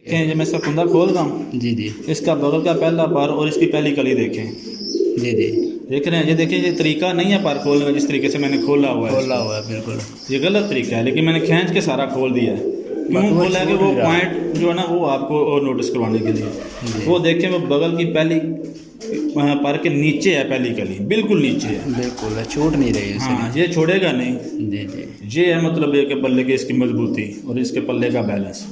देखें जब मैं इसका कुंदा खोल रहा हूँ, जी जी इसका बगल का पहला पर और इसकी पहली कली देखें। जी जी देख रहे हैं, ये देखिए, ये तरीका नहीं है पर खोलने का जिस तरीके से मैंने खोला हुआ है खोला इसको। हुआ है बिल्कुल। ये गलत तरीका है, लेकिन मैंने खींच के सारा खोल दिया है। क्यों बाकी वो खोला है कि छूट वो नहीं रहा। पॉइंट जो है ना वो आपको और नोटिस करवाने के लिए। वो देखें, वो बगल की पहली पर के नीचे है, पहली कली बिल्कुल नीचे है। बिल्कुल छूट नहीं रही उसे। हाँ, ये छोड़ेगा नहीं। जी जी ये है मतलब एक पल्ले की इसकी मजबूती और इसके पल्ले का बैलेंस।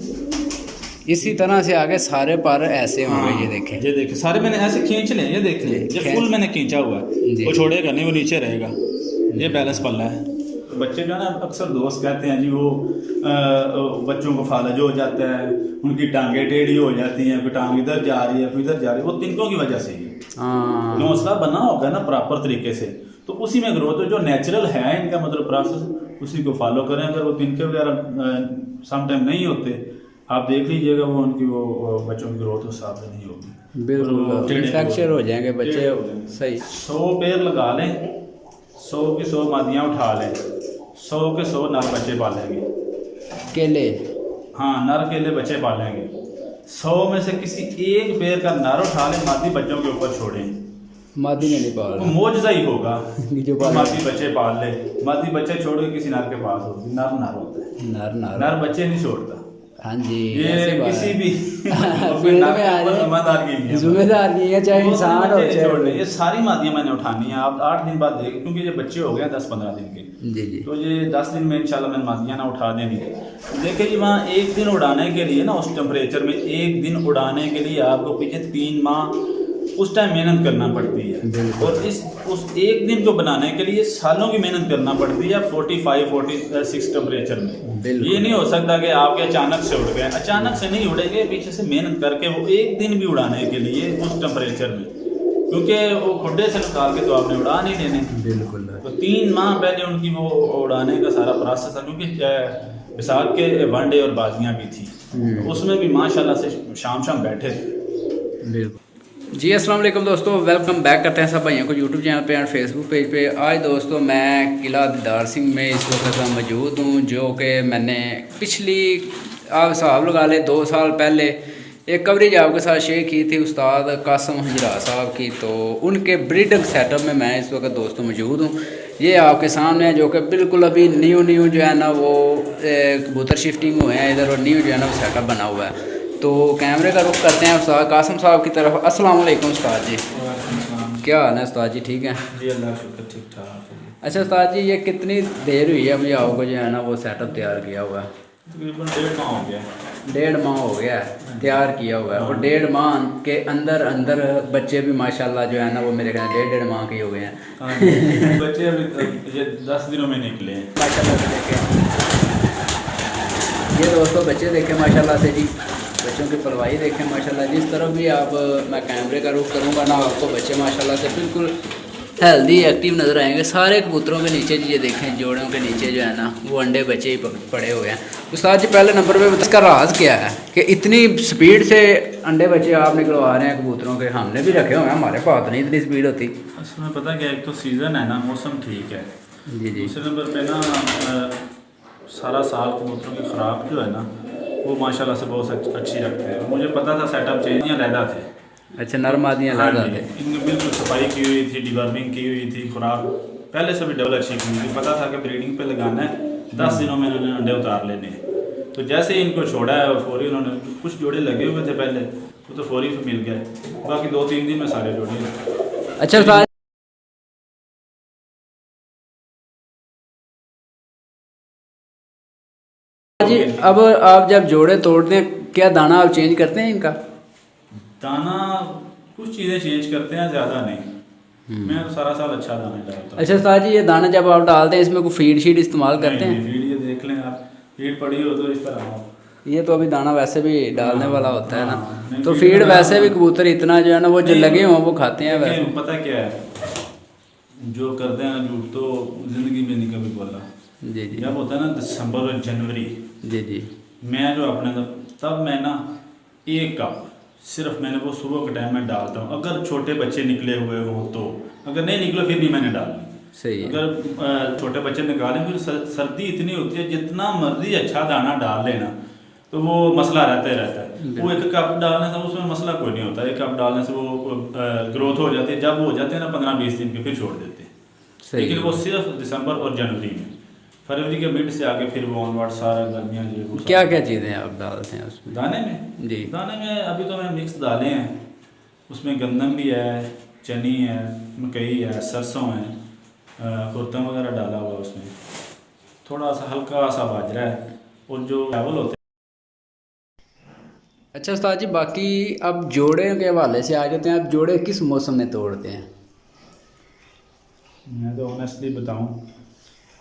इसी तरह से आगे सारे पर ऐसे होंगे। हाँ, ये देखें, ये देखें, सारे मैंने ऐसे खींच ले, ये देख ले, ये फुल मैंने खींचा हुआ है। जी। वो छोड़ेगा नहीं, वो नीचे रहेगा। ये बैलेंस पल्ला है। तो बच्चे जो है ना, अक्सर दोस्त कहते हैं जी वो बच्चों को फालज हो जाता है, उनकी टांगें टेढ़ी हो जाती हैं, कोई टांग इधर जा रही है कोई इधर जा रही है। वो तिनकों की वजह से ही हाँ हौसला बना होगा ना प्रॉपर तरीके से, तो उसी में ग्रोथ जो नेचुरल है इनका मतलब प्रोसेस, उसी को फॉलो करें। अगर वो तिनके वगैरह सम टाइम नहीं होते, आप देख लीजिएगा वो उनकी वो बच्चों की ग्रोथ उस हिसाब से नहीं होगी। बिल्कुल फ्रैक्चर हो जाएंगे बच्चे। सही 100 पेड़ लगा लें, 100 की 100 मादियाँ उठा लें, 100 के 100 नर बच्चे पालेंगे। केले। हाँ, नर केले बच्चे पालेंगे। 100 में से किसी एक पेड़ का नर उठा लें, मादी बच्चों के ऊपर छोड़ें, मादी ने नहीं पाल वो मौजज़ा ही होगा। जो पाल मादी बच्चे पाल ले, मादी बच्चे छोड़ के किसी नर के पास होगी। नर नर होता है, नर नर नर बच्चे नहीं छोड़ता। हाँ जी, ये ऐसी बात किसी है। भी फील्ड में आ जाए, जिम्मेदार की नहीं है। जिम्मेदार नहीं है, चाहे वो इंसान हो बच्चे नहीं छोड़ने। चाहे। ये सारी मादियाँ मैंने उठानी है। आप 8 दिन बाद देख, क्योंकि ये बच्चे हो गए 10-15 दिन के, जी जी तो ये 10 दिन में इंशाल्लाह मैंने मादियाँ ना उठा देनी। देखिए जी, वहाँ एक दिन उड़ाने के लिए ना, उस टेम्परेचर में एक दिन उड़ाने के लिए आपको पीछे 3 माह उस टाइम मेहनत करना पड़ती है। और उस एक दिन को बनाने के लिए सालों की मेहनत करना पड़ती है 45-46 टेम्परेचर में। ये नहीं हो सकता कि आपके अचानक से उड़ गए, अचानक से नहीं उड़ेंगे, पीछे से मेहनत करके वो एक दिन भी उड़ाने के लिए उस टेम्परेचर में, क्योंकि वो खुड्डे से निकाल के तो आपने उड़ा नहीं देने। बिल्कुल। तो 3 माह पहले उनकी वो उड़ाने का सारा प्रोसेस था, क्योंकि विसाख के वनडे और बाजियाँ भी थी, तो उसमें भी माशाल्लाह से शाम बैठे थे। बिल्कुल जी। अस्सलाम वालेकुम दोस्तों, वेलकम बैक करते हैं सब भाइयों को यूट्यूब चैनल पे और फेसबुक पेज पे। आज दोस्तों मैं किला दिलदार सिंह में इस वक्त मौजूद हूँ, जो कि मैंने पिछली आप हिसाब लगा ले 2 साल पहले एक कवरेज आपके साथ शेयर की थी उस्ताद कासम हजरा साहब की। तो उनके ब्रीडिंग सेटअप में मैं इस वक्त दोस्तों मौजूद हूँ। ये आपके सामने है, जो कि बिल्कुल अभी न्यू जो है ना वो कबूतर शिफ्टिंग हुए हैं इधर, और न्यू जो है ना वो सेटअप बना हुआ है। तो कैमरे का रुख करते हैं उस्ताद कासम साहब की तरफ। अस्सलाम वालेकुम उस्ताद जी, क्या हाल है उस्ताद जी? ठीक है जी, अल्लाह शुक्र, ठीक ठाक। अच्छा उस्ताद जी, ये कितनी देर हुई है मुझे आपको जो है ना वो सेटअप तैयार किया हुआ है? तकरीबन 1.5 माह हो गया। 1.5 माह हो गया है तैयार किया हुआ है, और 1.5 माह के अंदर अंदर बच्चे भी माशाल्लाह जो है ना वो मेरे ख्याल 1.5 माह के हो गए हैं। हाँ, बच्चे अभी ये 10 दिनों में निकले हैं माशाल्लाह से देखें, ये दोस्तों बच्चे देखें माशाल्लाह से जी, बच्चों की पलवाई देखें माशाल्लाह। जिस तरफ भी आप मैं कैमरे का रुख करूँगा ना, आपको बच्चे माशाल्लाह से बिल्कुल हेल्दी एक्टिव नज़र आएंगे। सारे कबूतरों के नीचे ये देखें, जोड़ों के नीचे जो है ना वो अंडे बच्चे ही पड़े हुए हैं। उस्ताद जी पहले नंबर पे इसका राज क्या है कि इतनी स्पीड से अंडे बच्चे आप निकलवा रहे हैं कबूतरों के? हमने भी रखे हुए हैं, हमारे पास नहीं इतनी स्पीड होती। उसमें पता क्या, एक तो सीज़न है ना, मौसम ठीक है। जी जी। दूसरे नंबर पे ना सारा साल कबूतरों की खुराक जो है ना वो माशाल्लाह से बहुत अच्छी रखते हैं। मुझे पता था सेटअप चेंज लहदा थे। अच्छा, नरमादियाँ लहदा थे। इनकी बिल्कुल सफाई की हुई थी, डिवर्मिंग की हुई थी, खुराक पहले से भी डबल अच्छी की हुई थी। पता था कि ब्रीडिंग पे लगाना है, 10 दिनों में इन्होंने अंडे उतार लेने हैं। तो जैसे ही इनको छोड़ा है फौरी उन्होंने, कुछ जोड़े लगे हुए थे पहले, वो तो फौरी मिल गए, बाकी 2-3 दिन में सारे जोड़े। अच्छा उस्ताद जी, अब आप जब जोड़े तोड़ते हैं क्या दाना आप चेंज करते हैं इनका? दाना कुछ चीज़ें चेंज करते हैं, ज़्यादा नहीं। मैं तो सारा साल अच्छा दाना डालता हूँ। अच्छा उस्ताद जी, ये दाना जब आप डालते हैं इसमें कोई फीड शीड इस्तेमाल करते हैं? फीड ये देख लें आप, फीड पड़ी हो तो इस तरह हो। ये तो अभी दाना वैसे भी डालने वाला होता है ना, नहीं, तो feed फीड बना- वैसे भी कबूतर इतना जो है ना वो जो लगे हों वो खाते हैं वैसे। पता क्या है, जो करते हैं ना झूठ तो ज़िंदगी में नहीं कभी बोला। जी जी जब होता है ना दिसंबर और जनवरी, जी जी मैं जो अपने तब मैं ना 1 कप सिर्फ मैंने वो सुबह के टाइम में डालता हूँ। अगर छोटे बच्चे निकले हुए हों तो, अगर नहीं निकले फिर नहीं मैंने डालनी। सही है। अगर छोटे बच्चे निकालें फिर सर्दी इतनी होती है, जितना मर्जी अच्छा दाना डाल लेना तो वो मसला रहता ही रहता है। वो एक कप डालने से उसमें मसला कोई नहीं होता, एक कप डालने से वो ग्रोथ हो जाती है, जब वो हो जाते हैं ना 15-20 दिन के फिर छोड़ देते हैं। लेकिन वो सिर्फ दिसंबर और जनवरी में, फरवरी के मिड से आगे फिर वो ऑनवर्ड सारा गर्मियाँ जो क्या क्या चीज़ें आप डालते हैं उसमें? दाने में जी, दाने में अभी तो मैं मिक्स दालें हैं, उसमें गंदम भी है, चनी है, मकई है, सरसों है, कुर्तम वगैरह डाला हुआ उसमें, थोड़ा सा हल्का सा बाजरा है और जो चावल होते हैं। अच्छा उस्ताद जी, बाकी अब जोड़े के हवाले से आ जाते हैं। आप जोड़े किस मौसम में तोड़ते हैं? मैं तो ऑनेस्टली बताऊं,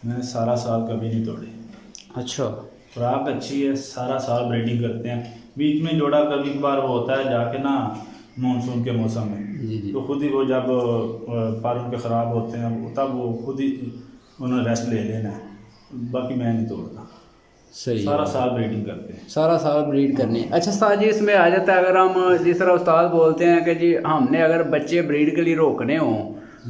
मैंने सारा साल कभी नहीं तोड़े। अच्छा, खुराक अच्छी है, सारा साल ब्रीडिंग करते हैं, बीच में जोड़ा कभी कभार वो होता है जाके ना मानसून के मौसम में, जी जी, तो खुद ही वो जब पर उनके ख़राब होते हैं तब वो खुद ही उन्होंने रेस्ट ले लेना है, बाकी मैं नहीं तोड़ता। सही सारा है, साल ब्रीडिंग करते हैं। सारा साल ब्रीड करनी है। अच्छा उस्ताद जी, इसमें आ जाता है, अगर हम जिस तरह उस्ताद बोलते हैं कि जी हमने अगर बच्चे ब्रीड के लिए रोकने हों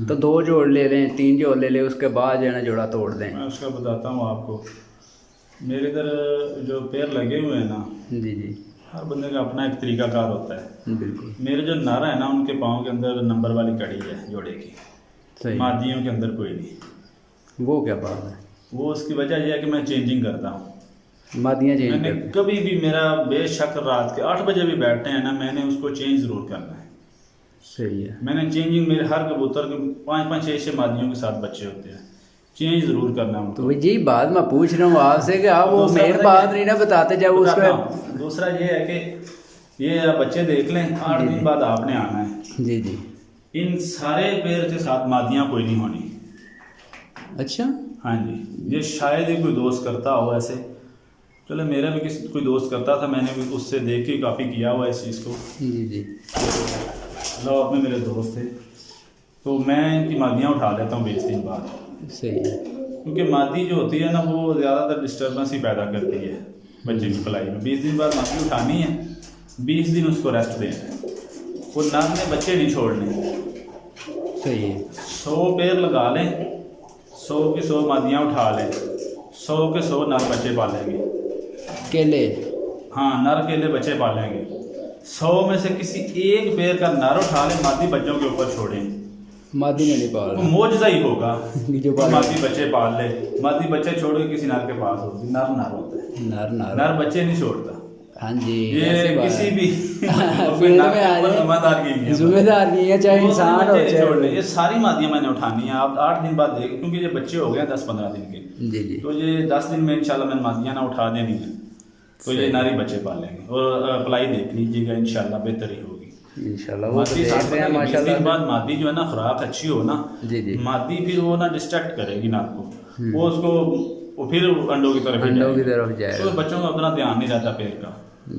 तो 2 जोड़ ले लें, 3 जोड़ ले लें, उसके बाद जो है ना जोड़ा तोड़ दें। मैं उसका बताता हूँ आपको। मेरे इधर जो पेड़ लगे हुए हैं ना, जी जी, हर बंदे का अपना एक तरीकाकार होता है। बिल्कुल मेरे जो नर है ना, उनके पाँव के अंदर नंबर वाली कड़ी है जोड़े की, सही। मादियों के अंदर कोई नहीं। वो क्या बात है? वो उसकी वजह यह है कि मैं चेंजिंग करता हूँ। मादियाँ चेंज मैंने करते हैं। कभी भी, मेरा बेशक रात के 8 बजे भी बैठते हैं ना, मैंने उसको चेंज ज़रूर करना है। सही है, मैंने चेंजिंग, मेरे हर कबूतर के 5-5, 6-6 मादियों के साथ बच्चे होते हैं, चेंज ज़रूर करना है तो उनको। जी बात मैं पूछ रहा हूँ आपसे कि आप वो दूसरा मेन पता बात क्या- नहीं ना बताते जब बताता उसका। हूँ। दूसरा ये है कि ये आप बच्चे देख लें, 8 जी, दिन जी। बाद आपने आना है। जी जी, इन सारे पेड़ के साथ मादियाँ कोई नहीं होनी। अच्छा, हाँ जी, ये शायद ही कोई दोस्त करता हो ऐसे। चलो मेरा भी किसी कोई दोस्त करता था, मैंने भी उससे देख के काफ़ी किया हुआ इस चीज़ को। जी जी, लो अपने मेरे दोस्त थे, तो मैं इनकी मादियाँ उठा लेता हूँ 20 दिन बाद, सही है, क्योंकि मादी जो होती है ना वो ज़्यादातर डिस्टर्बेंस ही पैदा करती है बच्चे की पलाई में। 20 दिन बाद मादी उठानी है, 20 दिन उसको रेस्ट देना है, वो नर ने बच्चे नहीं छोड़ने। सही है, 100 पेड़ लगा लें, 100 की 100 मादियाँ उठा लें, 100 के 100 नर बच्चे पालेंगे। केले, हाँ, नर केले बच्चे पालेंगे। 100 में से किसी एक पेड़ का नर उठा ले, मादी बच्चों के ऊपर छोड़ें, मादी ने नहीं वो पाला मौजज़ा ही होगा जो कि पाला। मादी बच्चे पाल ले। मादी बच्चे छोड़ के किसी नर के पास होती, नर नर होता है, नर नर, नर बच्चे नहीं छोड़ता। हाँ जी, ये ऐसी बात किसी है। भी फील्ड में आ जाए, जिम्मेदार की है, जिम्मेदार नहीं है, चाहे वो इंसान हो बच्चे नहीं छोड़ने। चाहे। ये सारी मादियाँ मैंने उठानी है। आप 8 दिन बाद देख, क्योंकि ये बच्चे हो गए 10-15 दिन के, जी जी, तो ये 10 दिन में इंशाल्लाह मैंने मादियाँ ना उठा देनी है, तो ये नारी बच्चे पालेंगे। और अप्लाई देख लीजिएगा, इंशाल्लाह बेहतरी होगी इंशाल्लाह। वो तो मादी देख रहे हैं 20 दिन माशाल्लाह। बाद मादी जो है ना, खुराक अच्छी हो ना, जी जी, मादी फिर वो ना डिस्ट्रैक्ट करेगी नार को, वो उसको वो फिर अंडों की तरफ ही अंडों की जाएगी। तरफ तो जाएगा, बच्चों का उतना ध्यान नहीं रहता पेड़ का,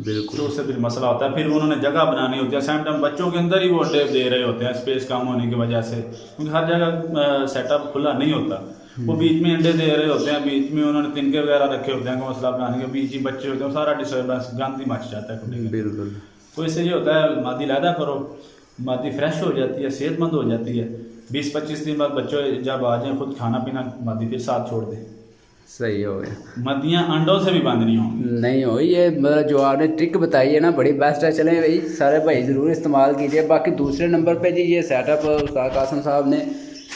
बिल्कुल तो उससे फिर मसला होता है। फिर उन्होंने जगह बनानी होती है, सेम टाइम बच्चों के अंदर ही वो अंडे दे रहे होते हैं, स्पेस कम होने की वजह से, क्योंकि हर जगह सेटअप खुला नहीं होता। वो बीच में अंडे दे रहे होते हैं, बीच में उन्होंने तिनके वगैरह रखे होते हैं घोंसला बनाने के, बीच ही बच्चे होते हैं, सारा डिस्टर्बेंस गंद ही मच जाता है खुले में। बिल्कुल, तो इससे ये होता है, मादी लादा करो, मादी फ्रेश हो जाती है, सेहतमंद हो जाती है। 20-25 दिन बाद बच्चों जब आ जाए, खुद खाना पीना, मादी फिर साथ छोड़ दे। सही हो गया। मादियाँ अंडों से भी बंद नहीं होंगी। नहीं हो, ये मतलब जो आपने ट्रिक बताई है ना, बड़ी बेस्ट है। चलें भाई, सारे भाई ज़रूर इस्तेमाल कीजिए। बाकी दूसरे नंबर पे जी ये सेटअप उस्ताद कासिम साहब ने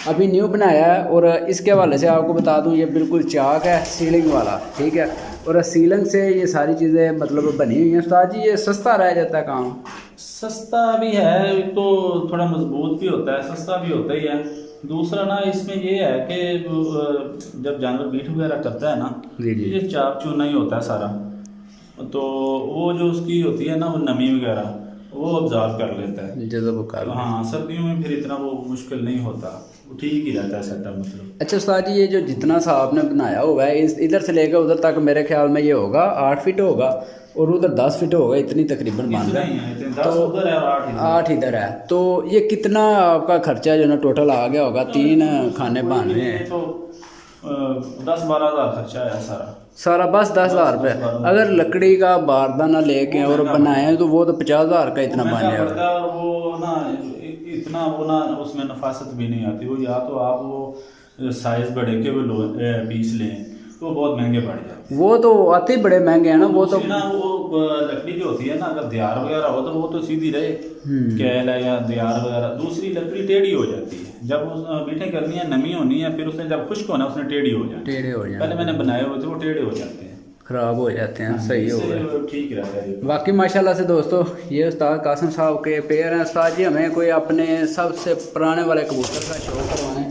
अभी न्यू बनाया है, और इसके हवाले से आपको बता दूं, ये बिल्कुल चाक है, सीलिंग वाला, ठीक है। और सीलिंग से ये सारी चीज़ें मतलब बनी हुई हैं। उस्ताद जी ये सस्ता रह जाता है काम? सस्ता भी है, तो थोड़ा मजबूत भी होता है, सस्ता भी होता ही है। दूसरा ना इसमें ये है कि जब जानवर बीट वगैरह करता है ना, जी जी, ये चाप चूना ही होता है सारा, तो वो जो उसकी होती है ना, वो नमी वगैरह वो ऑब्जॉर्व कर लेता है। जज़ब कर। हाँ, सर्दियों में फिर इतना वो मुश्किल नहीं होता, वो ठीक ही रहता है सेटअप मतलब। अच्छा उस्ताद जी, ये जो जितना सा आपने बनाया हुआ है, इस इधर से लेकर उधर तक मेरे ख्याल में ये होगा 8 फीट होगा, और उधर 10 फीट होगा, इतनी तकरीबन बन रहा है। 10 उधर है और 8 इधर। 8 इधर है, तो ये कितना आपका खर्चा जो ना टोटल आ गया होगा? 3 खाने बनाने हैं, तो 10-12 हज़ार खर्चा है सारा। सारा बस 10,000 रुपये। अगर लकड़ी का बारदाना लेके और बनाए तो वो तो 50,000 का इतना बन महंगा जाएगा। पड़ता है, और वो ना इतना वो ना उसमें नफासत भी नहीं आती। वो या तो आप वो साइज बड़े के वो पीस लें, तो बहुत महंगे पड़ जाते हैं। वो तो आते ही बड़े महंगे हैं ना, वो तो ना वो लकड़ी जो होती है ना, अगर दियार वगैरह हो तो वो तो सीधी रहे, कैल है या दियार वगैरह, दूसरी लकड़ी टेढ़ी हो जाती है। जब उस बीटें करनी है, नमी होनी है, फिर उसने जब खुश्क होना उसने टेढ़ी हो जाना। टेढ़े हो जाए, पहले मैंने बनाए हुए थे वो टेढ़े हो जाते हैं, ख़राब हो जाते हैं। सही हो गया, इससे ठीक रहता है। बाकी माशाल्लाह से दोस्तों ये उस्ताद कासिम साहब के पेयर हैं। उस्ताद जी हमें कोई अपने सबसे पुराने वाले कबूतर का शो करवाएं।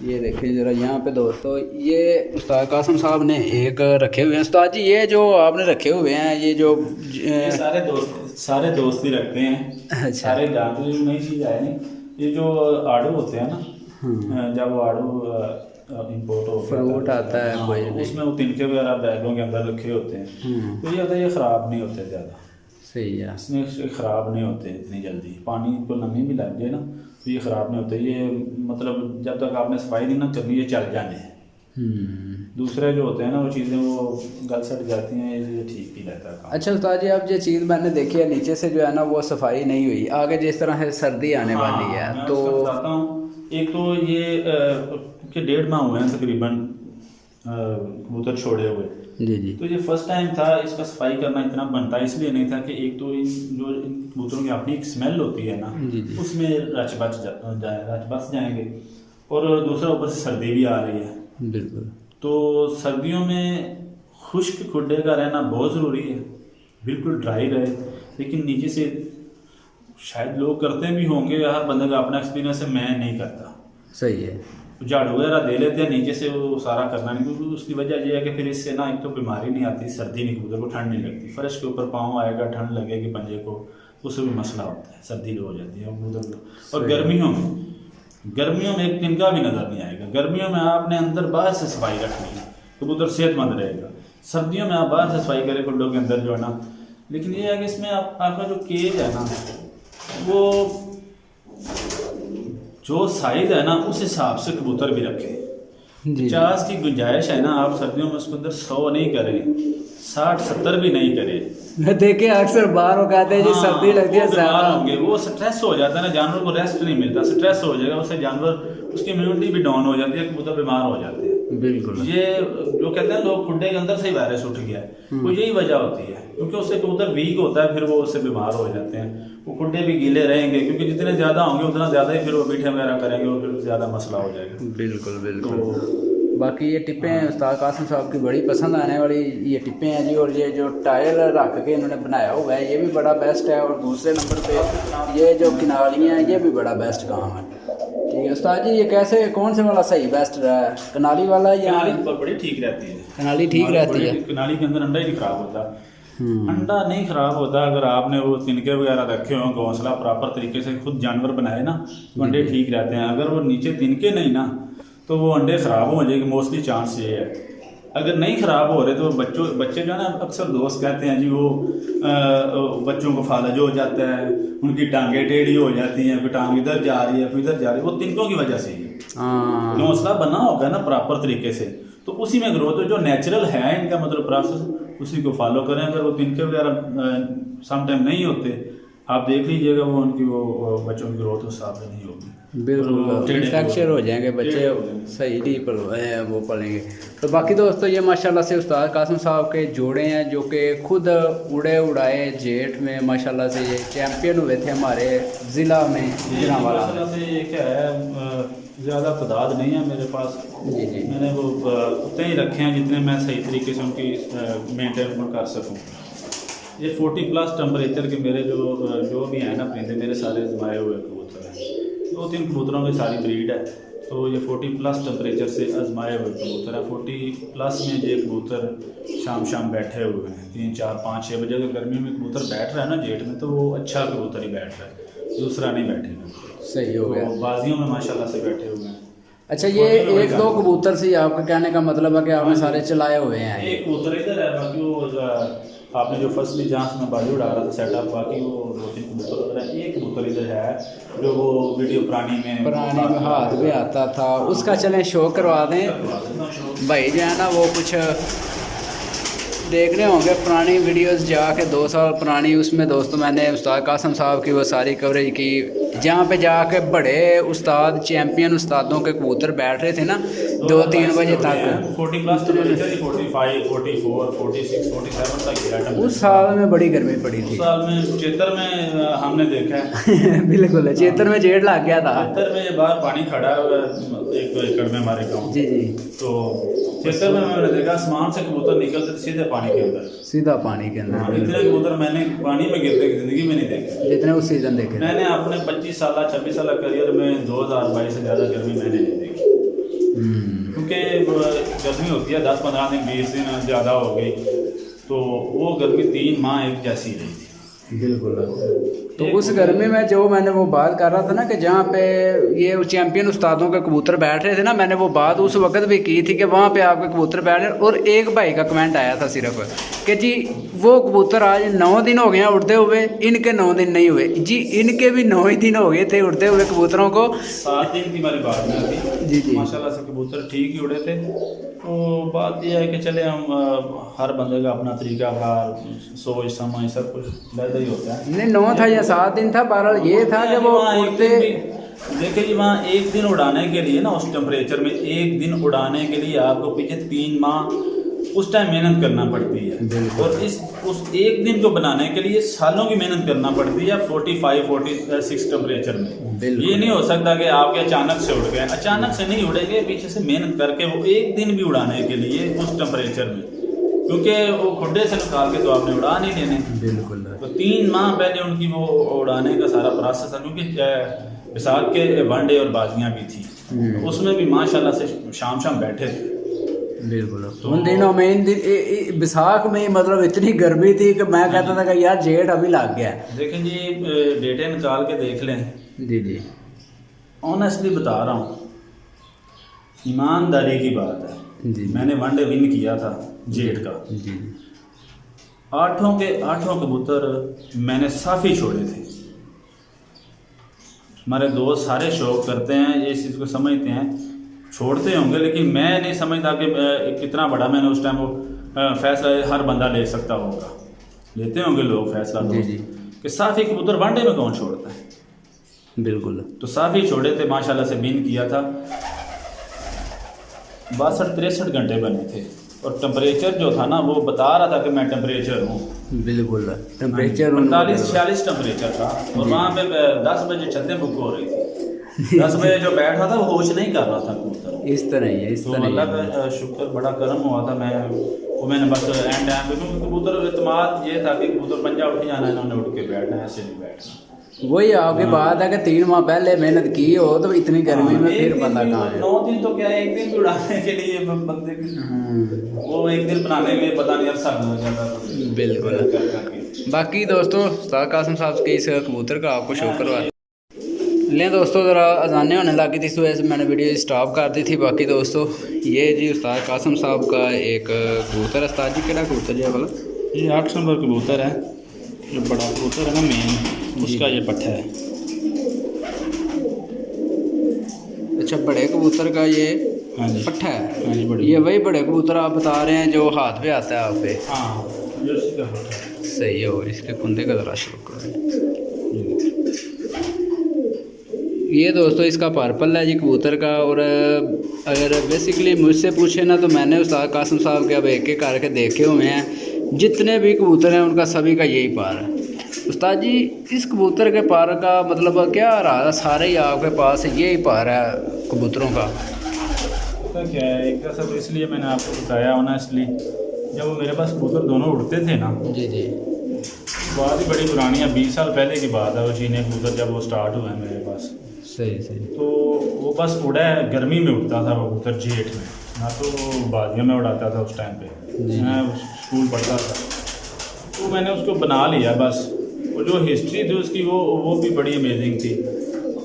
ये देखिए ज़रा यहाँ पे दोस्तों, ये उस्ताद कासिम साहब ने एक रखे हुए हैं। उस्ताद जी ये जो आपने रखे हुए हैं, ये जो ये सारे दोस्त ही रखते हैं। अच्छा, सारे जानते हैं, नई चीज़ आए नहीं। ये जो आड़ू होते हैं ना, जब वो आड़ू इम्पोर्ट हो फ्रूट आता है कोई भी, उसमें वो तिनके वगैरह बैगों के अंदर रखे होते हैं, तो ये होता है ये ख़राब नहीं होते ज़्यादा। सही है, इसमें ख़राब नहीं होते इतनी जल्दी, पानी को नमी भी लग जाए ना तो ये ख़राब नहीं होते। ये मतलब जब तक आपने सफाई नहीं ना करनी, ये चल जाने हैं। दूसरे जो होते हैं ना वो चीज़ें वो गल सट जाती हैं, ये ठीक ही रहता है काम। अच्छा उस्ताद जी, अब ये चीज़ मैंने देखी है नीचे से जो है ना वो सफाई नहीं हुई, आगे जिस तरह से सर्दी आने वाली है मैं तो बताता हूँ। एक तो ये कि 1.5 माह हुए हैं तकरीबन कबूतर छोड़े हुए। जी जी, तो ये फर्स्ट टाइम था, इसका सफाई करना इतना बनता इसलिए नहीं था कि एक तो जो इन कबूतरों की अपनी एक स्मेल होती है ना, उसमें रच बच जाएंगे, और दूसरा ऊपर से सर्दी भी आ रही है। बिल्कुल, तो सर्दियों में खुश्क खुडे का रहना बहुत ज़रूरी है, बिल्कुल ड्राई रहे। लेकिन नीचे से शायद लोग करते भी होंगे, हर बंदे का अपना एक्सपीरियंस है, मैं नहीं करता। सही है, झाड़ू वगैरह दे लेते हैं नीचे से, वो सारा करना नहीं, क्योंकि उसकी वजह यह है कि फिर इससे ना एक तो बीमारी नहीं आती, सर्दी नहीं, कबूतर को ठंड नहीं लगती। फर्श के ऊपर पाँव आएगा, ठंड लगेगी पंजे को, उससे भी मसला होता है, सर्दी हो जाती है कबूतर को। और गर्मियों में एक तिनका भी नज़र नहीं आएगा। गर्मियों में आपने अंदर बाहर से सफाई रखनी है, कबूतर सेहतमंद रहेगा। सर्दियों में आप बाहर से सफाई करें कुंडों के अंदर जो है ना, लेकिन ये है कि इसमें आपका जो केज है ना, वो जो साइज है ना उस हिसाब से कबूतर भी रखें। 50 की गुंजाइश है ना, आप सर्दियों में उसके अंदर 100 नहीं करें, 60-70 भी नहीं करें। देखिए अक्सर बाहर कहते हैं जी सर्दी लगती है, ज़्यादा होंगे, वो स्ट्रेस हो जाता है ना, जानवर को रेस्ट नहीं मिलता, स्ट्रेस हो जाएगा उससे, जानवर उसकी इम्यूनिटी भी डाउन हो जाती है, कबूतर बीमार हो जाते हैं। बिल्कुल, ये जो कहते हैं लोग खुड्डे के अंदर से ही वायरस उठ गया है, तो यही वजह होती है, क्योंकि उससे कबूतर वीक होता है, फिर वो उससे बीमार हो जाते हैं। वो खुड्डे भी गीले रहेंगे, क्योंकि जितने ज़्यादा होंगे उतना ज़्यादा ही फिर वो बीठे वगैरह करेंगे और फिर ज़्यादा मसला हो जाएगा। बिल्कुल बिल्कुल। बाकी ये टिप्पें हैं उस्ताद कासिम साहब की बड़ी पसंद आने वाली ये टिप्पें हैं जी। और ये जो टायर रख के इन्होंने बनाया हुआ है ये भी बड़ा बेस्ट है। और दूसरे नंबर पे ये जो किनारियाँ हैं ये भी बड़ा बेस्ट काम है। ठीक है उस्ताद जी, ये कैसे कौन से वाला सही बेस्ट रहा है, कनाली वाला या बड़ी ठीक रहती है? कनाली ठीक रहती है, कनाली के अंदर अंडा ही नहीं खराब होता, अंडा नहीं खराब होता। अगर आपने वो तिनके वगैरह रखे हों, घोंसला प्रॉपर तरीके से खुद जानवर बनाए ना, तो अंडे ठीक रहते हैं। अगर वो नीचे तिनके नहीं ना तो वो अंडे ख़राब हो जाएंगे, मोस्टली चांस ये है। अगर नहीं ख़राब हो रहे तो बच्चे जो है ना, अक्सर दोस्त कहते हैं जी वो बच्चों को फालज हो जाता है, उनकी टांगें टेढ़ी हो जाती हैं, कोई टांग इधर जा रही है कोई इधर जा रही है, वो तिनकों की वजह से ही। घोंसला बना होगा ना प्रॉपर तरीके से तो उसी में ग्रोथ जो नेचुरल है इनका मतलब प्रोसेस, उसी को फॉलो करें। अगर वो तिनके वगैरह सम टाइम नहीं होते, आप देख लीजिएगा वो उनकी वो बच्चों की ग्रोथ उस हिसाब से नहीं होगी, बिल्कुल इंफेक्शन हो जाएंगे बच्चे, सही नहीं वो पलेंगे। तो बाकी दोस्तों ये माशाल्लाह से उस्ताद कासिम साहब के जोड़े हैं जो कि खुद उड़े उड़ाए जेठ में माशाल्लाह से ये चैम्पियन हुए थे हमारे ज़िला में। माशाल्लाह से ये क्या है, ज़्यादा तादाद नहीं है मेरे पास जी जी, मैंने वो उतने ही रखे हैं जितने मैं सही तरीके से उनकी मेंटेन कर सकूँ। ये 40+ टेम्परेचर के मेरे जो भी हैं ना परिंदे, मेरे सारे आजमाए हुए कबूतर हैं। 2-3 कबूतरों की सारी ब्रीड है, तो ये 40+ टेम्परेचर से आजमाए हुए कबूतर है। 40+ में ये कबूतर शाम बैठे हुए हैं 3, 4, 5, 6 बजे। अगर गर्मी में कबूतर बैठ रहा है ना जेठ में, तो वो अच्छा कबूतर ही बैठ रहा है, दूसरा नहीं बैठेगा। सही हो गया, बाजियों में माशाल्लाह से बैठे हुए हैं। अच्छा ये 1-2 कबूतर से आपका कहने का मतलब है कि आपने सारे चलाए हुए हैं? एक कबूतर इधर है, बाकी वो आपने जो फर्स्टली जहाँ से मैं बाजू उड़ा रहा था सेटअप, बाकी वो 2-3 कबूतर उधर है। एक कबूतर इधर है जो वो वीडियो पुरानी में हाथ में आता था, उसका चलें शो करवा दें भाई जो है ना। वो कुछ देखने होंगे पुरानी वीडियोस जाके 2 साल पुरानी, उसमें दोस्तों मैंने उस्ताद कासिम साहब की वो सारी कवरेज की, जहाँ पे जाके बड़े उस्ताद चैम्पियन उस्तादों के कबूतर बैठ रहे थे ना, 2-3 बजे तक 40 प्लस टेम्परेचर ही 45, 44, 46, 47 तक गया टेम्परेचर। उस साल में बड़ी गर्मी पड़ी थी। उस साल में चेतर में हमने देखा है बिल्कुल चेतर में जेठ लग गया था। चेतर में बाहर पानी खड़ा हुआ है 1-2 एकड़ में हमारे गाँव। जी जी। तो चेतर में मैंने देखा आसमान से कबूतर निकलते सीधे पानी के अंदर, सीधा पानी के अंदर। इतने कबूतर मैंने पानी में गिरते की जिंदगी में नहीं देखे जितने उस सीजन देखे। मैंने अपने 25 साल 26 साल करियर में 2022 से ज़्यादा गर्मी मैंने नहीं देखी। क्योंकि गर्मी होती है 10-15 दिन 20 दिन ज़्यादा हो गई, तो वो गर्मी 3 माह एक जैसी रही थी। बिल्कुल। तो उस गर्मी में जो मैंने वो बात कर रहा था ना कि जहाँ पे ये चैंपियन उस्तादों के कबूतर बैठ रहे थे ना, मैंने वो बात उस वक्त भी की थी कि वहाँ पे आपके कबूतर बैठ रहे। और एक भाई का कमेंट आया था सिर्फ कि जी वो कबूतर आज 9 दिन हो गए हैं उड़ते हुए, इनके 9 दिन नहीं हुए। जी इनके भी 9 ही दिन हो गए थे उड़ते हुए कबूतरों को। 7 दिन की हमारी बात नहीं थी। जी जी। माशाल्लाह से कबूतर ठीक ही उड़े थे। तो बात यह है कि चले हम हर बंदे का अपना तरीका का सोच समझ सब कुछ अलग ही होता है। नहीं 9 था या 7 दिन था, बहरहाल ये था कि वो उड़ते। देखिए जी वहाँ एक दिन उड़ाने के लिए ना उस टेम्परेचर में एक दिन उड़ाने के लिए आपको पीछे 3 माह उस टाइम मेहनत करना पड़ती है। और उस एक दिन को बनाने के लिए सालों की मेहनत करना पड़ती है 45-46 टेम्परेचर में। ये नहीं हो सकता कि आपके अचानक से उड़ गए, अचानक से नहीं उड़ेंगे, पीछे से मेहनत करके वो एक दिन भी उड़ाने के लिए उस टेम्परेचर में, क्योंकि वो खुड्डे से निकाल के तो आपने उड़ा नहीं लेने। बिल्कुल। तो 3 माह पहले उनकी वो उड़ाने का सारा प्रोसेस था, क्योंकि विसाख के वनडे और बाजियाँ भी थी, उसमें भी माशाल्लाह से शाम बैठे थे। बिल्कुल। तो उन दिनों में इन दिन विसाख में मतलब इतनी गर्मी थी कि मैं कहता था कि यार जेठ अभी लग गया। देखें जी डेटे निकाल के देख लें। जी जी। ऑनेस्टली बता रहा हूँ, ईमानदारी की बात है जी। मैंने वनडे विन किया था जेठ का। जी। 8 के 8 कबूतर मैंने साफ़ी छोड़े थे। हमारे दोस्त सारे शौक करते हैं, ये चीज़ को समझते हैं, छोड़ते होंगे, लेकिन मैं नहीं समझता कि कितना बड़ा मैंने उस टाइम वो फैसला हर बंदा ले सकता होगा। लेते होंगे लोग फैसला कि साफ़ी कबूतर वनडे में कौन छोड़ता है। बिल्कुल। तो साफ़ी छोड़े थे, माशाल्लाह से विन किया था। 62-63 घंटे बने थे और टेम्परेचर जो था ना वो बता रहा था कि मैं टेम्परेचर हूँ। बिल्कुल टेम्परेचर 45-46 टेम्परेचर था। और वहाँ पे 10 बजे छतें बुक हो रही थी। 10 बजे जो बैठा था वो होश नहीं कर रहा था कबूतर। इस तरह ही है, इस तो तरह अल्लाह का शुक्र बड़ा करम हुआ था। मैंने बस एंड टाइम पे, क्योंकि कबूतर एतमाद ये था कि कबूतर पंजा उठ जाना, इन्होंने उठ के बैठना है, ऐसे नहीं बैठना। वही आपकी बात है कि 3 माह पहले मेहनत की हो तो इतनी गर्मी में फिर बंदा कहाँ है। 9 दिन तो क्या है, एक दिन भी उड़ाने के लिए बंदे की वो एक दिन बनाने के लिए पता नहीं अरसा लग जाता। बिल्कुल। बाकी दोस्तों उस्ताद कासिम साहब के इस कबूतर का आपको शौक करवा लें दोस्तों, ज़रा अजानें होने लगी थी, इस वजह से मैंने वीडियो स्टॉप कर दी थी। बाकी दोस्तों ये जी उस्ताद कासिम साहब का एक कबूतर है। उस्ताद जी केड़ा कबूतर जी वाला? ये 8 नंबर कबूतर है, जो बड़ा कबूतर है ना मेन, उसका ये पट्टा है। अच्छा, बड़े कबूतर का ये हाँ जी पट्टा है। हाँ जी, बड़े ये वही बड़े कबूतर आप बता रहे हैं जो हाथ पे आता है आप पे? हाँ जर्सी का पट्टा है। सही है। और इसके कुंदे का ज़रा शुरू करें। ये दोस्तों इसका पर्पल है जी कबूतर का। और अगर बेसिकली मुझसे पूछे ना तो मैंने उस्ताद कासिम साहब के अब एक एक करके देखे हुए हैं, जितने भी कबूतर हैं उनका सभी का यही पार है। उस्ताद जी इस कबूतर के पार का मतलब क्या रहा? सारे ही आपके पास यही पार है कबूतरों का? तो क्या है, एक तरह से तो इसलिए मैंने आपको बताया ऑनेस्टली, जब वो मेरे पास कबूतर दोनों उड़ते थे ना, जी जी, बात ही बड़ी पुरानी है, 20 साल पहले की बात है। वो चीने कबूतर जब वो स्टार्ट हुए मेरे पास, सही सही, तो वो बस उड़ा है, गर्मी में उड़ता था वो कबूतर, जेठ में ना, तो वो बाजियों में उड़ाता था उस टाइम पे। मैं स्कूल पढ़ता था तो मैंने उसको बना लिया बस। वो जो हिस्ट्री थी उसकी वो भी बड़ी अमेजिंग थी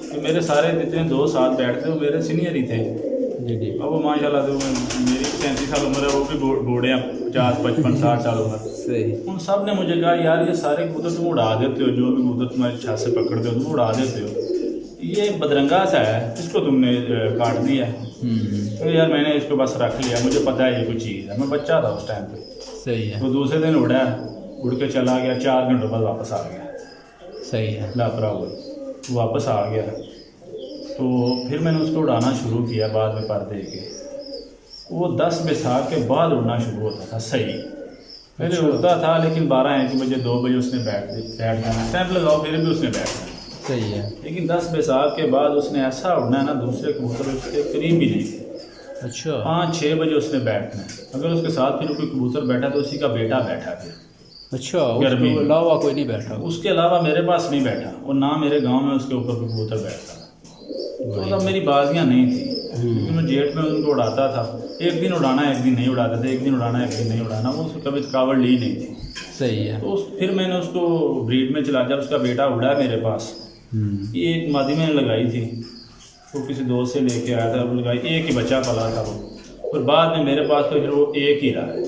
कि मेरे सारे जितने दोस्त साथ बैठते वो मेरे सीनियर ही थे। जी जी। अब वो माशाल्लाह से मेरी 37 साल उम्र है, वो भी बूढ़े हैं, 50, 55, 60 साल उम्र। सही। उन सब ने मुझे कहा यार ये सारे कबूतर तुम उड़ा देते हो, जो भी कबूतर तुम्हारी छत से पकड़ते हो तुम उड़ा देते हो, ये बदरंगा सा है, इसको तुमने काट दिया है। तो यार मैंने इसको बस रख लिया, मुझे पता है ये कोई चीज़ है, मैं बच्चा था उस टाइम पे। सही है। तो दूसरे दिन उड़ के चला गया, 4 घंटों बाद वापस आ गया। सही है। लापरा हुआ वापस आ गया। तो फिर मैंने उसको उड़ाना शुरू किया बाद में पर दे के। वो 10 बैसाख के बाद उड़ना शुरू होता था सही। पहले उड़ता था लेकिन 12-1 बजे 2 बजे उसने बैठ जाना, टाइम लगाओ फिर भी उसने बैठ जाना। सही है। लेकिन 10 बैसाख के बाद उसने ऐसा उड़ना है ना, दूसरे कबूतर उसके करीब भी नहीं थे। अच्छा। 5-6 बजे उसने बैठना है। अगर उसके साथ फिर कोई कबूतर बैठा तो उसी का बेटा बैठा फिर। अच्छा, गर्मी उसके अलावा कोई नहीं बैठा? उसके अलावा मेरे पास नहीं बैठा, और ना मेरे गांव में उसके ऊपर कोई कबूतर बैठता था। तो मतलब मेरी बाजियाँ नहीं थी, क्योंकि मैं जेट में उनको उड़ाता था। एक दिन उड़ाना एक दिन नहीं उड़ाते थे, एक दिन उड़ाना एक दिन नहीं उड़ाना, वो उसको कभी थकावट ली नहीं थी। सही है। तो फिर मैंने उसको ब्रीड में चला, जब उसका बेटा उड़ा मेरे पास, ये एक मादी मैंने लगाई थी, वो किसी दोस्त से लेके आया था, वो लगाई, एक ही बच्चा पला था वो, और बाद में मेरे पास तो फिर वो एक ही रहा है।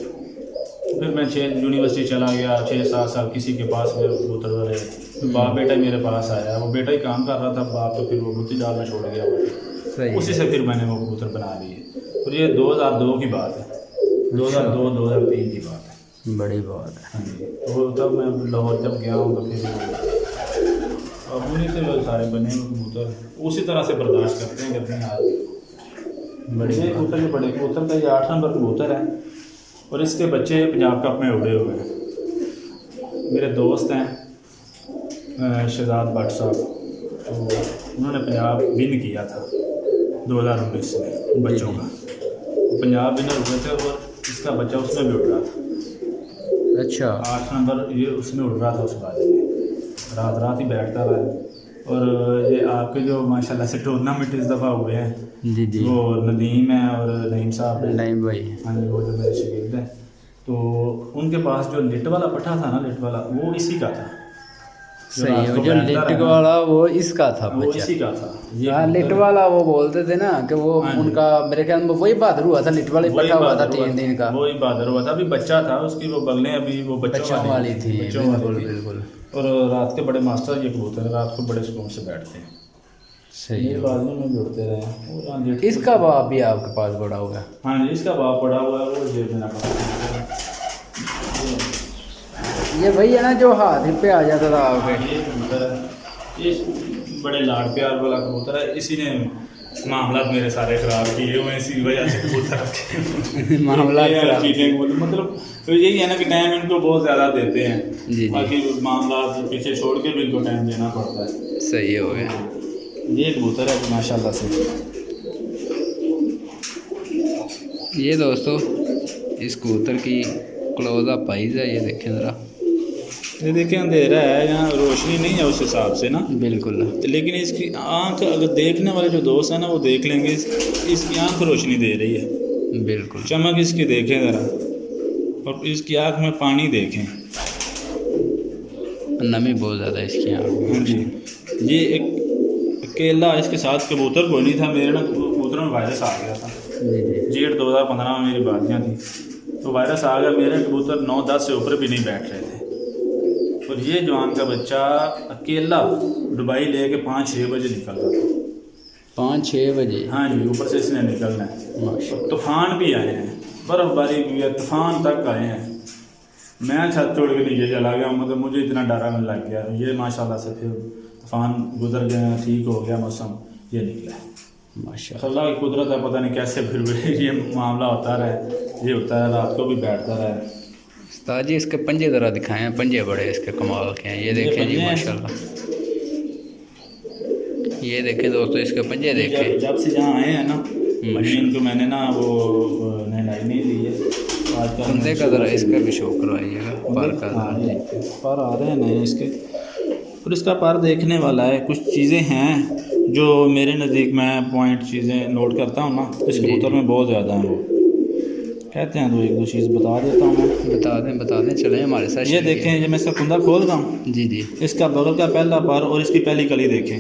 फिर मैं यूनिवर्सिटी चला गया, 6-7 साल किसी के पास मेरे कबूतर वाले, फिर बाप बेटा ही मेरे पास आया, वो बेटा ही काम कर रहा था, बाप तो फिर वो बुत्ती जाल में छोड़ गया। सही। उसी से फिर मैंने वो कबूतर बना लिए, और ये 2002 की बात है, 2002-2003 की बात है। बड़ी बात है। हाँ जी। तो तब मैं लाहौर जब गया हूँ तो फिर अब उन्हीं से वो सारे बने हुए कबूतर उसी तरह से बर्दाश्त करते हैं आज। बड़े कबूतर, जो बड़े कबूतर का ये 8 नंबर कबूतर है, और इसके बच्चे पंजाब कप में उड़े हुए हैं। मेरे दोस्त हैं शहजाद भट्ट साहब, तो उन्होंने पंजाब विन किया था 2019 में बच्चों का, पंजाब विनर हुए थे, और इसका बच्चा उसमें भी उड़ रहा था। अच्छा। 8 नंबर ये उसमें उड़ रहा था उस बारे में, रात ही बैठता रहा। और ये आपके जो माशाल्लाह से टूर्नामेंट इस दफ़ा हुए हैं, जी जी, वो नदीम है और नईम साहब है, नईम भाई। हाँ जी, वो जो मेरे शागिर्द हैं, तो उनके पास जो लिट वाला पट्ठा था ना, लिट वाला, वो इसी का था। सही है, जो लिट वाला वो इसका था, वो इसी का था। हाँ, लिट वाला वो बोलते थे ना कि वो उनका मेरे ख्याल में वही बहादुर हुआ था, लिट वाला पट्ठा हुआ था 3 दिन का, वही बहादुर हुआ था। अभी बच्चा था उसकी, वो बगलें अभी वो बच्चों वाली थी। बिल्कुल बिल्कुल। और रात के बड़े मास्टर ये कबूतर है, रात को बड़े सुकून से बैठते हैं। सही है। बाजू में जुड़ते रहे। इसका बाप भी आपके पास बड़ा होगा? हाँ जी, इसका बाप बड़ा हुआ है, वो ये मेरा ये वही है ना जो हाथ पे आ जाता था आपके? ये कबूतर है, ये बड़े लाड प्यार वाला कबूतर है। इसी ने मामला मेरे सारे खराब किए हुए, इसी वजह से कबूतर रखे मामला मतलब तो यही है ना कि टाइम इनको बहुत ज़्यादा देते हैं जी, बाकी मामला पीछे छोड़ के भी इनको टाइम देना पड़ता है। सही हो गया। ये कबूतर है माशाल्लाह से। ये दोस्तों इस कबूतर की क्लोज अप आइज है, ये देखें ज़रा, ये देखें अंधेरा है, यहाँ रोशनी नहीं है उस हिसाब से ना, बिल्कुल। लेकिन इसकी आँख, अगर देखने वाले जो दोस्त हैं ना वो देख लेंगे, इसकी आँख रोशनी दे रही है, बिल्कुल। चमक इसकी देखें ज़रा, और इसकी आँख में पानी देखें, नमी बहुत ज़्यादा इसकी आँख में। हाँ जी। ये एक अकेला इसके साथ कबूतर कोई नहीं था, मेरे ना कबूतर में वायरस आ गया था जेठ 2015 में, मेरी बाजियाँ थी तो वायरस आ गया, मेरे कबूतर 9-10 से ऊपर भी नहीं बैठ रहे थे। और ये जवान का बच्चा अकेला दुबई लेके 5-6 बजे निकल रहा था। 5-6 बजे? हाँ जी, ऊपर से इसने निकलना है। और तूफान भी आए हैं, बर्फबारी भी है, तूफान तक आए हैं। मैं छत छोड़ के नीचे चला गया, मतलब मुझे इतना डराने लग गया। ये माशाल्लाह से फिर तूफान गुजर गया, ठीक हो गया मौसम, ये निकला माशाल्लाह। अल्लाह की कुदरत है, पता नहीं कैसे फिर ये मामला होता रहा, ये होता है, रात को भी बैठता रहा। उस्ताद जी इसके पंजे ज़रा दिखाएं, पंजे बड़े इसके कमाल के हैं, ये देखें जी माशाल्लाह, ये देखें दोस्तों इसके पंजे देखें। जब से जहाँ आए हैं ना, इनको मैंने ना वो नहलाई नहीं दी है। पंजे का ज़रा इसका भी शो करवाइएगा, पर का पर आ रहे हैं नए इसके, और इसका पर देखने वाला है। कुछ चीज़ें हैं जो मेरे नज़दीक मैं पॉइंट चीज़ें नोट करता हूँ ना, इस कबूतर में बहुत ज़्यादा हैं। वो कहते हैं तो 1-2 चीज़ बता देता हूँ मैं। बता दें चलें हमारे साथ। ये देखें, ये मैं इसका कुंदा खोल रहा हूँ जी जी, इसका बगल का पहला पर और इसकी पहली कली देखें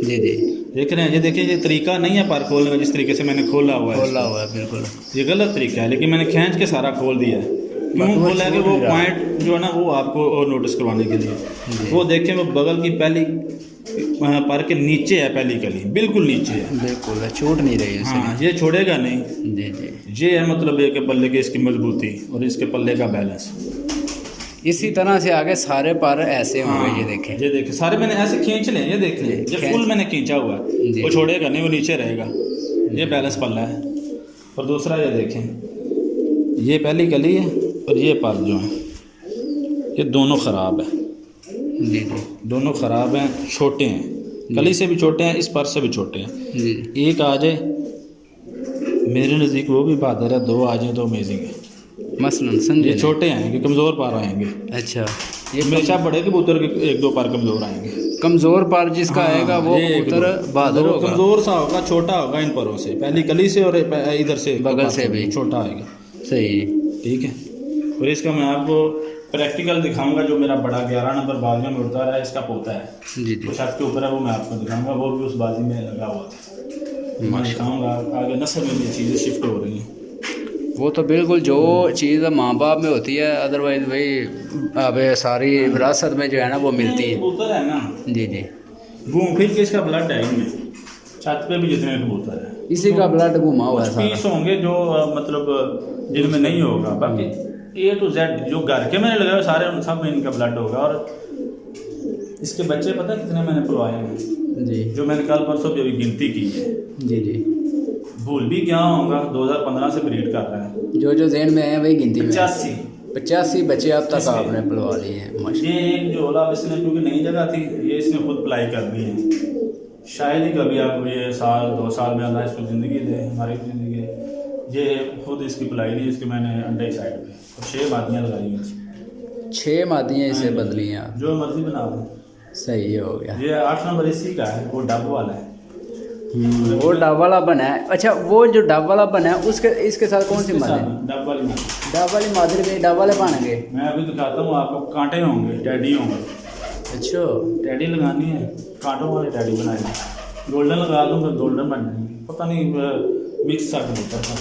जी जी, देख रहे हैं। ये देखिए, ये तरीका नहीं है पर खोलने का, जिस तरीके से मैंने खोला हुआ है, बिल्कुल ये गलत तरीका है, लेकिन मैंने खींच के सारा खोल दिया है। क्यों खोला है कि वो पॉइंट जो है ना वो आपको और नोटिस करवाने के लिए। वो देखें, वो बगल की पहली पर के नीचे है, पहली कली बिल्कुल नीचे है, बिल्कुल छूट नहीं रही है। हाँ, ये छोड़ेगा नहीं जी जी। ये है मतलब एक पल्ले की इसकी मजबूती और इसके पल्ले का बैलेंस। इसी तरह से आगे सारे पर ऐसे होंगे। हाँ, ये देखें सारे मैंने ऐसे खींच लें, ये देख लें, ये फुल मैंने खींचा हुआ है, वो छोड़ेगा नहीं, वो नीचे रहेगा। ये बैलेंस पल्ला है, और दूसरा ये देखें, ये पहली कली है और ये पर जो है ये दोनों ख़राब है। जी जी। दोनों ख़राब हैं, छोटे हैं, कली से भी छोटे हैं, इस पर से भी छोटे हैं। जी। एक आ जाए मेरे नज़दीक वो भी बहादुर है, दो आ जाए तो अमेजिंग है। मसलन समझे। ये छोटे आएंगे, कमज़ोर पार आएंगे। अच्छा, ये हमेशा बड़े कबूतर के एक दो पार कमज़ोर आएंगे। कमज़ोर पार जिसका आएगा वो ये कबूतर बहादुर होगा। कमज़ोर सा होगा, छोटा होगा इन परों से, पहली कली से और इधर से बगल से भी छोटा आएगा। सही। ठीक है। और इसका मैं आपको प्रैक्टिकल दिखाऊंगा, जो मेरा बड़ा 11 नंबर बाजियों में उड़ता रहा है, इसका पोता है। जी जी। वो छत के ऊपर है, वो मैं आपको दिखाऊंगा, वो भी उस बाजी में लगा हुआ था। मैं दिखाऊंगा आगे नस्ल में ये चीज़ें शिफ्ट हो रही हैं। वो तो बिल्कुल जो चीज़ माँ बाप में होती है, अदरवाइज वही अब सारी विरासत में जो है ना वो मिलती है। कबूतर है ना, जी जी, घूम फिर के इसका ब्लड है इनमें, छत पे भी जितने कबूतर है इसी का ब्लड घुमा हुआ है पीस होंगे जो मतलब जिनमें नहीं होगा, बाकी A to Z जो घर के मैंने लगाए सारे उन सब में इनका ब्लड होगा। और इसके बच्चे पता है कितने मैंने पलवाए हैं जी, जो मैंने कल परसों भी अभी गिनती की है, जी जी, भूल भी क्या होगा, 2015 से ब्रीड कर रहा है। जो ज़हन में है वही गिनती में 85 बच्चे अब तक आपने पलवा लिए हैं माशाल्लाह। ये एक जो होला इसने क्योंकि नई जगह थी, ये इसने खुद पलाई करनी है। शायद ही कभी आप ये साल 2 साल में अल्लाह इसको ज़िंदगी दे, हमारी ज़िंदगी दे। ये खुद इसकी पलाई ली, इसकी मैंने अंडे साइड पे और 6 मादियाँ लगाई हुई, 6 मादियाँ इसे बदली हैं आप। जो मर्जी बना दो। सही हो गया। ये 8 नंबर इसी का है, वो डब वाला है। वो डब वाला बना है। अच्छा, वो जो डब वाला बना है उसके इसके साथ कौन सी मादी? डब वाली मादी। डब वाली मादी के डब वाले बन गए। मैं अभी दिखाता हूँ आपको, कांटे होंगे, टैडी होंगे। अच्छा, टैडी लगानी है, कांटों वाले टैडी बनाएंगे, गोल्डन लगा दूँगा, गोल्डन बन जाएंगे। पता नहीं मिक्स सा कबूतर था।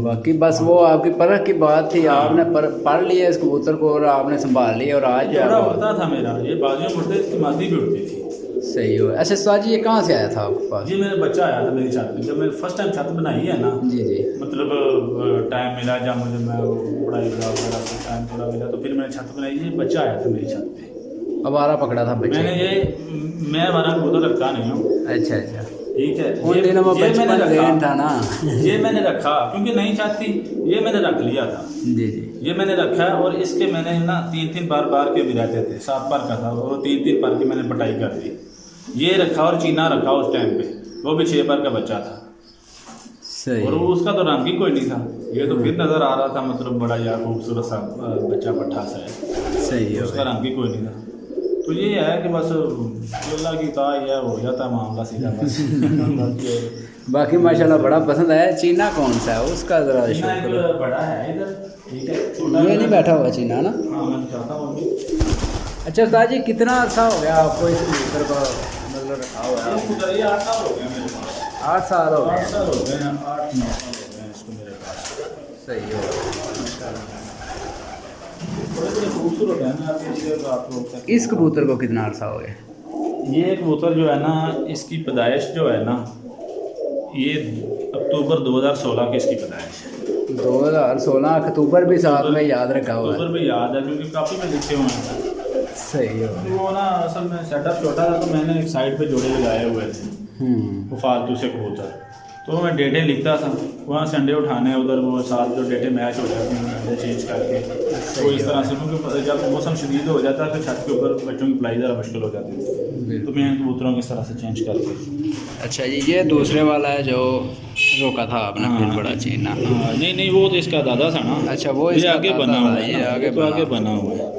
बाकी बस वो आपकी परख की बात थी, आपने पढ़ लिया इस कबूतर को और आपने संभाल लिया और आज बड़ा उड़ता था मेरा, ये बाजियों में उड़ते, इसकी मादी भी उड़ती थी। सही हो। अच्छा स्वाद जी, ये कहाँ से आया था आपके पास? जी मेरा बच्चा आया था मेरी छत में, जब मैंने फर्स्ट टाइम छत बनाई है ना। जी जी। मतलब टाइम मिला जब मुझे, मैं पढ़ाई वगैरह से टाइम थोड़ा मिला, तो फिर मैंने छत बनाई। ये बच्चा आया था मेरी छत पे, अवारा पकड़ा था बच्चे। मैं हमारा कबूतर रखा नहीं हूँ। अच्छा अच्छा, ठीक है। उन दिनों में बचपन ज़हन था ना। ये मैंने रखा क्योंकि नई छत थी, ये मैंने रख लिया था। जी जी। ये मैंने रखा है और इसके मैंने ना 3-3 बार के भी रहते थे, 7 बार का था और 3-3 बार की मैंने पटाई कर दी। ये रखा और चीना रखा उस टाइम पे, वो भी 6 बार का बच्चा था। सही। और वो उसका तो रंग ही कोई नहीं था, ये तो फिर नज़र आ रहा था, मतलब बड़ा यार खूबसूरत सा बच्चा पट्ठा सा है। सही है। उसका रंग ही कोई नहीं था। तो ये है कि बस अल्लाह की ता यह हो जाता मामला सीधा बस। बाकी माशाल्लाह बड़ा पसंद आया। चीना कौन सा है उसका ज़रा शो करो। बड़ा है इधर, ठीक है, छोटा ये नहीं बैठा हुआ चीना ना? हाँ मैं चाहता हूँ। अच्छा उस्ताद जी, कितना अर्सा हो गया आपको इस कबूतर का मतलब रखा हुआ है? ये 8 साल हो गया मेरे पास। 8 साल हो 8 गए। साल हो गए हैं, 8-9 साल हो गए हैं इसको मेरे पास। सही हो। बड़े बड़े खूबसूरत है ना आप लोग। इस कबूतर को कितना अर्सा हो गया? ये कबूतर जो है ना, इसकी पैदाइश जो है ना, ये अक्टूबर 2016 की इसकी पैदाइश है। 2016 अक्टूबर भी साथ में याद रखा हुआ है। अक्टूबर में याद है क्योंकि काफ़ी में लिखे हुए हैं। सही हो। वो ना असल में सेटअप छोटा था, तो मैंने एक साइड पे जोड़े लगाए हुए थे वो फालतू से कबूतर, तो मैं डेटे लिखता था, वहाँ से अंडे उठाने, उधर वो साथ जो डेटे मैच हो जाते हैं अंडे चेंज करके, तो इस तरह से, क्योंकि जब मौसम शदीद हो जाता है तो छत के ऊपर बच्चों की पलाई ज़रा मुश्किल हो जाती है, तो मैं कबूतरों को इस तरह से चेंज करके। अच्छा जी, ये दूसरे वाला है जो रोका था आपने, फिर बड़ा चीना। नहीं वो तो इसका दादा था ना। अच्छा, वो ये आगे बना हुआ है, ये आगे बना हुआ है।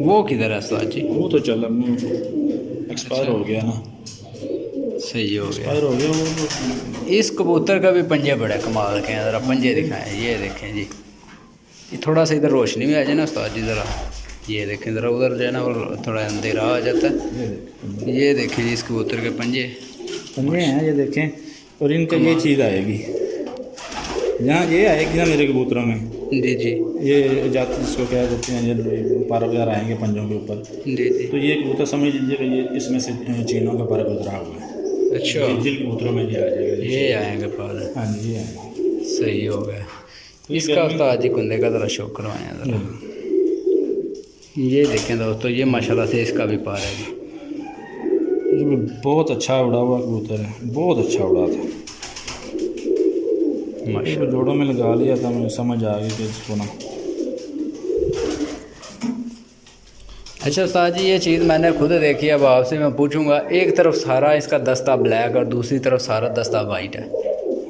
वो किधर है उस्ताद जी? वो तो चल एक्सपायर हो गया ना। सही हो गया। एक्सपायर हो गया वो। इस कबूतर का भी पंजे बड़े कमाल के हैं, ज़रा पंजे दिखाएं। ये देखें जी, ये थोड़ा सा इधर रोशनी में आ जाए ना उस्ताद जी, ज़रा ये देखें ज़रा, उधर जो है ना वो थोड़ा अंधेरा आ जाता है। ये देखें जी, इस कबूतर के पंजे हैं, ये देखें। और इनका ये चीज़ आएगी, जहाँ ये आएगी ना मेरे कबूतरों में। जी जी। ये जाति जिसको क्या कहते हैं, ये पर वगैरह आएंगे पंजों के ऊपर। जी जी। तो ये कबूतर समझ लीजिएगा ये इसमें से चीनों का पर गुजरा हुआ है। अच्छा, जिन कबूतरों में ये आ जाएगा, ये आएंगे पर। हाँ जी, ये आएंगे। सही हो गया। इसका उस्ताद जी कुंदे का ज़रा शौक करवाएं ज़रा। ये देखें दोस्तों, ये माशाल्लाह से इसका भी पार है जी। बहुत अच्छा उड़ा हुआ कबूतर है, बहुत अच्छा उड़ा था। माशाल्लाह। जोड़ों में लगा लिया था, मुझे समझ आ गई कि इसको ना। अच्छा उस्ताद जी, ये चीज़ मैंने खुद देखी है, अब आपसे मैं पूछूंगा, एक तरफ सारा इसका दस्ता ब्लैक और दूसरी तरफ सारा दस्ता वाइट है।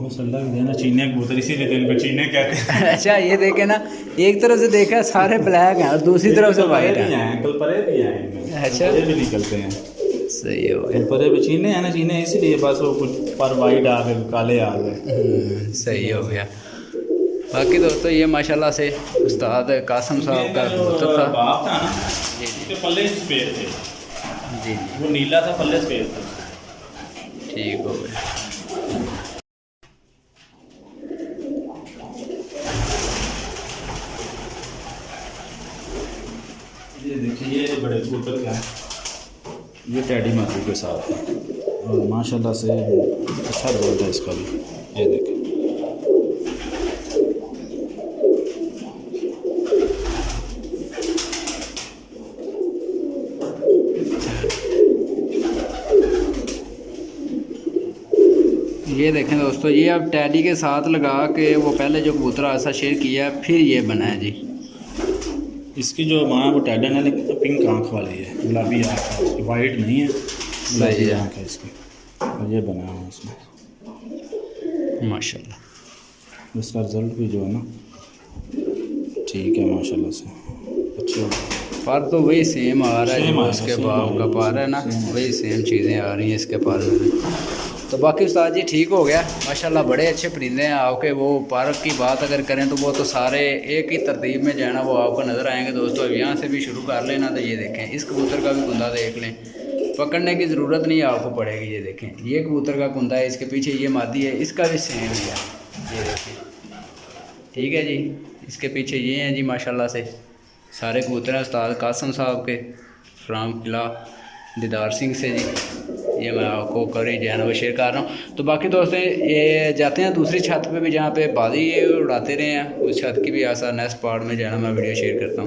मसल्ला भी देना, चीने कबूतर इसीलिए तो इनको चीने कहते हैं। अच्छा ये देखे ना, एक तरफ से देखा सारे ब्लैक हैं और दूसरी तरफ से वाइट है। कल परे भी हैं इनमें। अच्छा। ये भी निकलते हैं। सही हो गया। कल परे भी चीने हैं ना, चीने इसीलिए बस वो कुछ पर वाइट आ गए, काले आ गए। सही हो गया। बाकी दोस्तों ये माशाल्लाह से उस्ताद कासिम साहब का कबूतर था। बाप था ना, जी उसके पल्ले सफेद थे। जी वो नीला था, पल्ले सफेद थे। ठीक हो गया। ये देखिए, ये बड़े कबूतर का है, ये टैडी माथू के साथ है और माशाल्लाह से अच्छा रिजल्ट है इसका भी। ये देखिए, ये देखें दोस्तों, ये अब टैडी के साथ लगा के वो पहले जो कबूतर ऐसा शेयर किया फिर ये बना है जी। इसकी जो माँ है वो टैडन है, लेकिन पिंक आँख वाली है, गुलाबी आँख है उसकी, वाइट नहीं है, गुलाबी आँख है इसकी। और ये बना है इसमें माशाल्लाह। इसका रिजल्ट भी जो है ना ठीक है माशाल्लाह से, अच्छे हो गए। पर तो वही सेम आ रहा है सेम जो आ रहा है, उसके सेम बाप आ रहा का है, पार है ना, सेम। वही सेम चीज़ें आ रही हैं इसके पार में। तो बाकी उस्ताद जी ठीक हो गया माशाल्लाह, बड़े अच्छे परिंदे हैं आपके। वो पार्क की बात अगर करें तो वो तो सारे एक ही तरतीब में जाना वो आपको नज़र आएंगे दोस्तों। अब यहाँ से भी शुरू कर लेना, तो ये देखें इस कबूतर का भी कुंदा देख लें, पकड़ने की ज़रूरत नहीं आपको पड़ेगी। ये देखें, ये कबूतर का कुंदा है, इसके पीछे ये मादी है, इसका भी सेम ही है, ये देखें। ठीक है जी, इसके पीछे ये हैं जी माशाल्लाह से सारे कबूतर हैं उस्ताद कासिम साहब के, फ्राम किला दीदार सिंह से जी। ये मैं आपको करी जो है ना वो शेयर कर रहा हूँ। तो बाकी दोस्तों ये जाते हैं दूसरी छत पे भी, जहाँ पे बाजी ये उड़ाते रहे हैं, उस छत की भी ऐसा नेक्स्ट पार्ट में जो है ना मैं वीडियो शेयर करता हूँ।